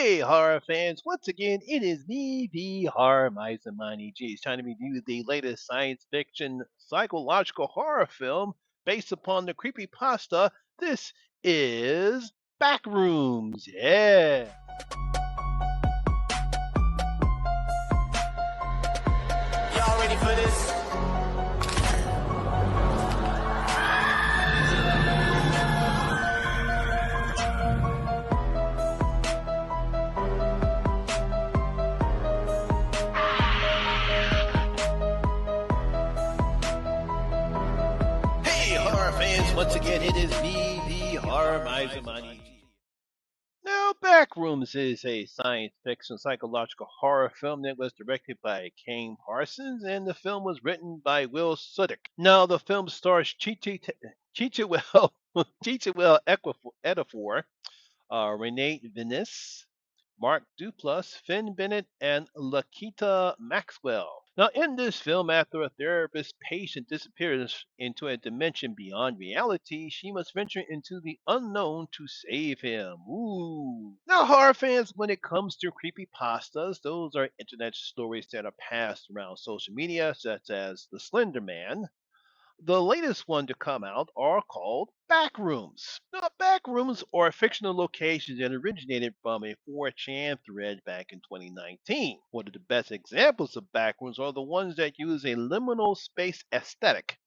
Hey, horror fans! Once again, it is me, the Horror Mizamani G. It's time to review the latest science fiction psychological horror film based upon the creepypasta. This is Backrooms. Yeah! Y'all ready for this? Hey, horror fans! Once again, it is me, the Horror Mizamani G. Now, Backrooms is a science fiction psychological horror film that was directed by Kane Parsons, and the film was written by Will Sudick. Now, the film stars Chichewell Chichewell Ejiofor, Renee Venice, Mark Duplass, Finn Bennett, and Lakita Maxwell. Now, in this film, after a therapist's patient disappears into a dimension beyond reality, she must venture into the unknown to save him. Ooh. Now, horror fans, when it comes to creepy pastas, those are internet stories that are passed around social media, such as the Slender Man. The latest one to come out are called Backrooms. Now, Backrooms are fictional locations that originated from a 4chan thread back in 2019. One of the best examples of Backrooms are the ones that use a liminal space aesthetic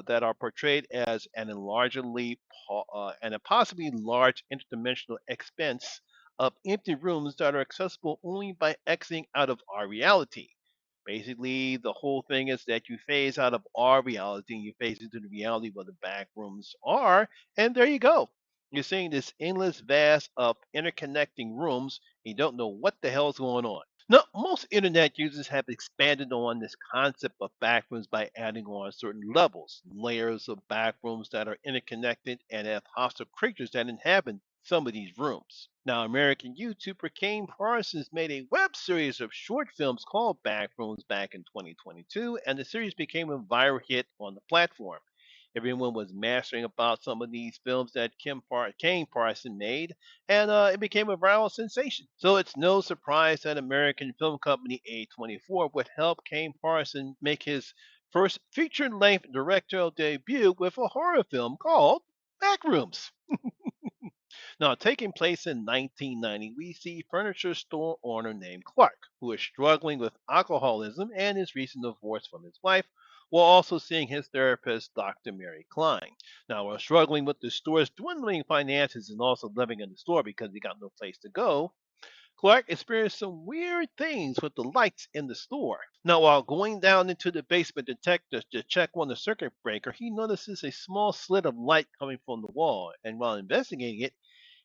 that are portrayed as an and a possibly large interdimensional expanse of empty rooms that are accessible only by exiting out of our reality. Basically, the whole thing is that you phase out of our reality and you phase into the reality where the back rooms are, and there you go. You're seeing this endless vast of interconnecting rooms. And you don't know what the hell's going on. Now, most internet users have expanded on this concept of backrooms by adding on certain levels, layers of backrooms that are interconnected and have hostile creatures that inhabit some of these rooms. Now, American YouTuber Kane Parsons made a web series of short films called Backrooms back in 2022, and the series became a viral hit on the platform. Everyone was mastering about some of these films that Kane Parsons made, and it became a viral sensation. So it's no surprise that American film company A24 would help Kane Parsons make his first feature-length directorial debut with a horror film called Backrooms. Now, taking place in 1990, we see furniture store owner named Clark, who is struggling with alcoholism and his recent divorce from his wife, while also seeing his therapist, Dr. Mary Klein. Now, while struggling with the store's dwindling finances and also living in the store because he got no place to go, Clark experienced some weird things with the lights in the store. Now, while going down into the basement to check on the circuit breaker, he notices a small slit of light coming from the wall, and while investigating it,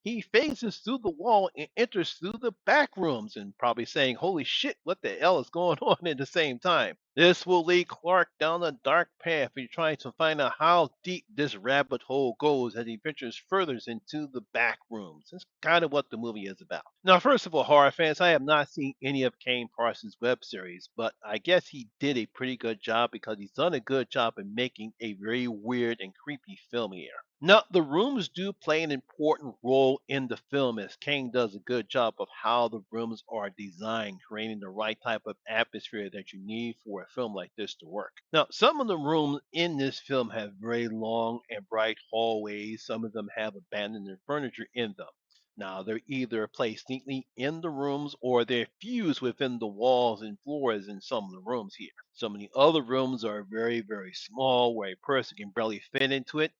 he phases through the wall and enters through the back rooms and probably saying, "Holy shit, what the hell is going on?" at the same time. This will lead Clark down a dark path in trying to find out how deep this rabbit hole goes as he ventures further into the back rooms. That's kind of what the movie is about. Now, first of all, horror fans, I have not seen any of Kane Parsons' web series, but I guess he did a pretty good job because he's done a good job in making a very weird and creepy film here. Now, the rooms do play an important role in the film as Kane does a good job of how the rooms are designed, creating the right type of atmosphere that you need for a film like this to work. Now, some of the rooms in this film have very long and bright hallways. Some of them have abandoned furniture in them. Now, they're either placed neatly in the rooms or they're fused within the walls and floors in some of the rooms here. Some of the other rooms are very, very small where a person can barely fit into it.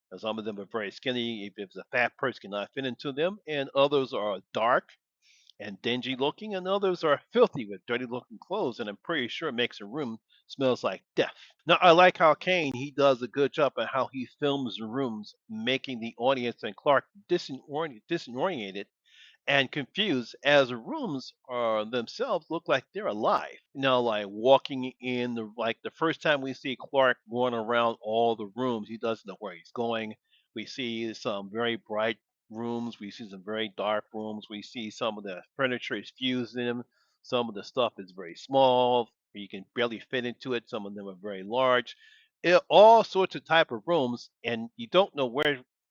And some of them are very skinny. If it's a fat person, cannot fit into them. And others are dark and dingy looking, and others are filthy with dirty looking clothes. And I'm pretty sure it makes a room smells like death. Now, I like how Kane he does a good job at how he films the rooms, making the audience and Clark disoriented and confused as the rooms are themselves look like they're alive. You know, like walking in the first time we see Clark going around all the rooms, he doesn't know where he's going. We see some very bright rooms, we see some very dark rooms, we see some of the furniture is fused in them, some of the stuff is very small, you can barely fit into it, some of them are very large. All sorts of type of rooms, and you don't know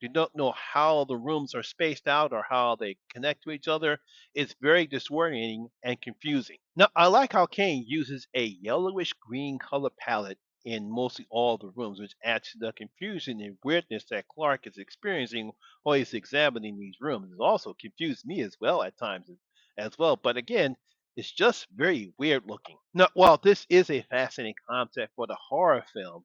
You don't know how the rooms are spaced out or how they connect to each other. It's very disorienting and confusing. Now, I like how Kane uses a yellowish green color palette in mostly all the rooms, which adds to the confusion and weirdness that Clark is experiencing while he's examining these rooms. It also confused me as well at times as well. But again, it's just very weird looking. Now, while this is a fascinating concept for a horror film,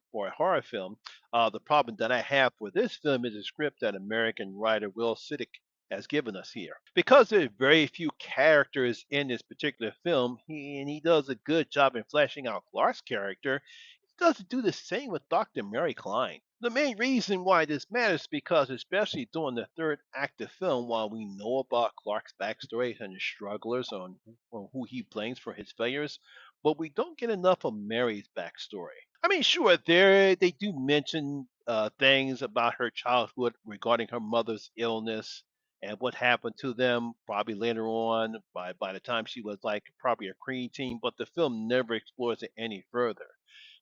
the problem that I have for this film is the script that American writer Will Siddick has given us here. Because there are very few characters in this particular film, he does a good job in fleshing out Clark's character. He doesn't do the same with Dr. Mary Klein. The main reason why this matters is because, especially during the third act of film, while we know about Clark's backstory and his strugglers on who he blames for his failures, but we don't get enough of Mary's backstory. I mean, sure, they do mention things about her childhood regarding her mother's illness and what happened to them probably later on by the time she was like probably a preteen, but the film never explores it any further,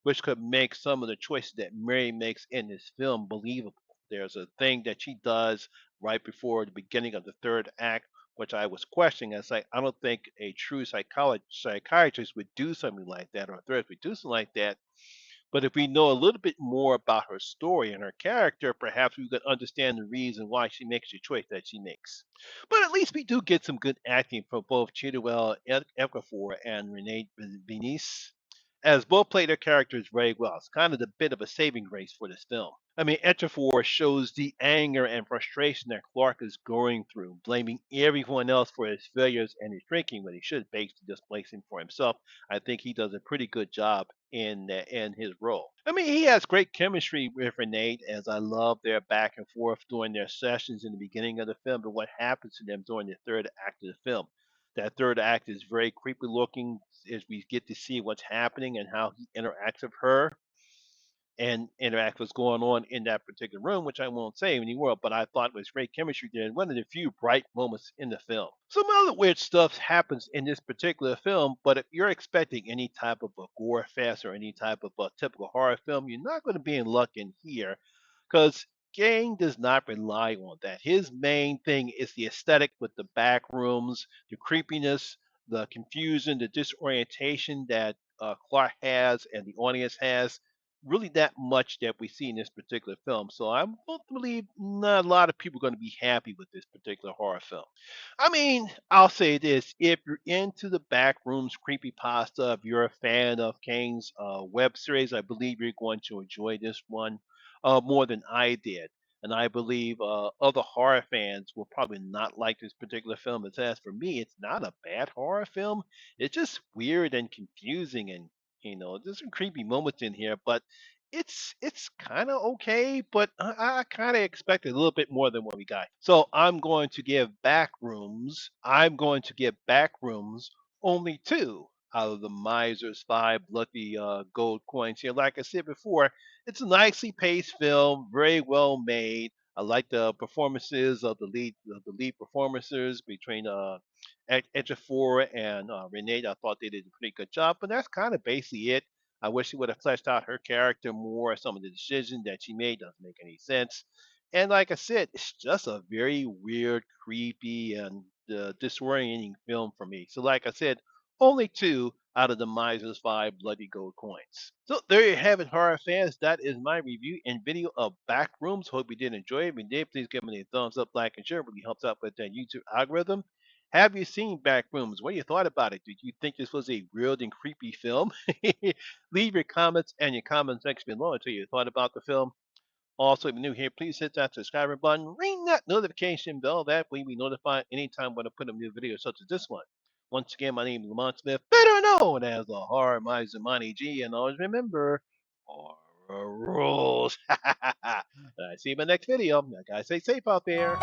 which could make some of the choices that Mary makes in this film believable. There's a thing that she does right before the beginning of the third act, which I was questioning. I don't think a true psychiatrist would do something like that, or a therapist would do something like that. But if we know a little bit more about her story and her character, perhaps we could understand the reason why she makes the choice that she makes. But at least we do get some good acting from both Chiwetel Ejiofor and Renee Venice, as both play their characters very well. It's kind of the bit of a saving grace for this film. I mean, Ejiofor shows the anger and frustration that Clark is going through, blaming everyone else for his failures and his drinking when he should basically just blame him for himself. I think he does a pretty good job in his role. I mean, he has great chemistry with Renee, as I love their back and forth during their sessions in the beginning of the film and what happens to them during the third act of the film. That third act is very creepy looking as we get to see what's happening and how he interacts with her and interact what's going on in that particular room, which I won't say anymore, but I thought was great chemistry there and one of the few bright moments in the film. Some other weird stuff happens in this particular film, but if you're expecting any type of a gore fest or any type of a typical horror film, you're not going to be in luck in here because Gang does not rely on that. His main thing is the aesthetic with the back rooms, the creepiness, the confusion, the disorientation that Clark has and the audience has really that much that we see in this particular film. So I don't believe not a lot of people are going to be happy with this particular horror film. I mean, I'll say this: if you're into the Backrooms creepypasta, if you're a fan of Kane's web series, I believe you're going to enjoy this one more than I did. And I believe other horror fans will probably not like this particular film. As for me, it's not a bad horror film. It's just weird and confusing and there's some creepy moments in here, but it's kind of okay. But I kind of expected a little bit more than what we got. So I'm going to give Backrooms only two out of the Miser's five bloody gold coins here. Like I said before, it's a nicely paced film, very well made. I like the performances of the lead performances between Ejiofor and Renee. I thought they did a pretty good job, but that's kind of basically it. I wish she would have fleshed out her character more. Some of the decisions that she made doesn't make any sense. And like I said, it's just a very weird, creepy, and disorienting film for me. So, like I said, only two out of the Miser's five bloody gold coins. So there you have it, horror fans. That is my review and video of Backrooms. Hope you did enjoy it. If you did, please give me a thumbs up, like, and share. It really helps out with that YouTube algorithm. Have you seen Backrooms? What you thought about it? Did you think this was a weird and creepy film? Leave your comments and your comment section below until you thought about the film. Also, if you're new here, please hit that subscribe button, ring that notification bell. That way, we notify anytime when I put a new video such as this one. Once again, my name is Lamont Smith, better known as the Horror Miser Money G, and always remember, horror rules. I see you in my next video. Guys, stay safe out there.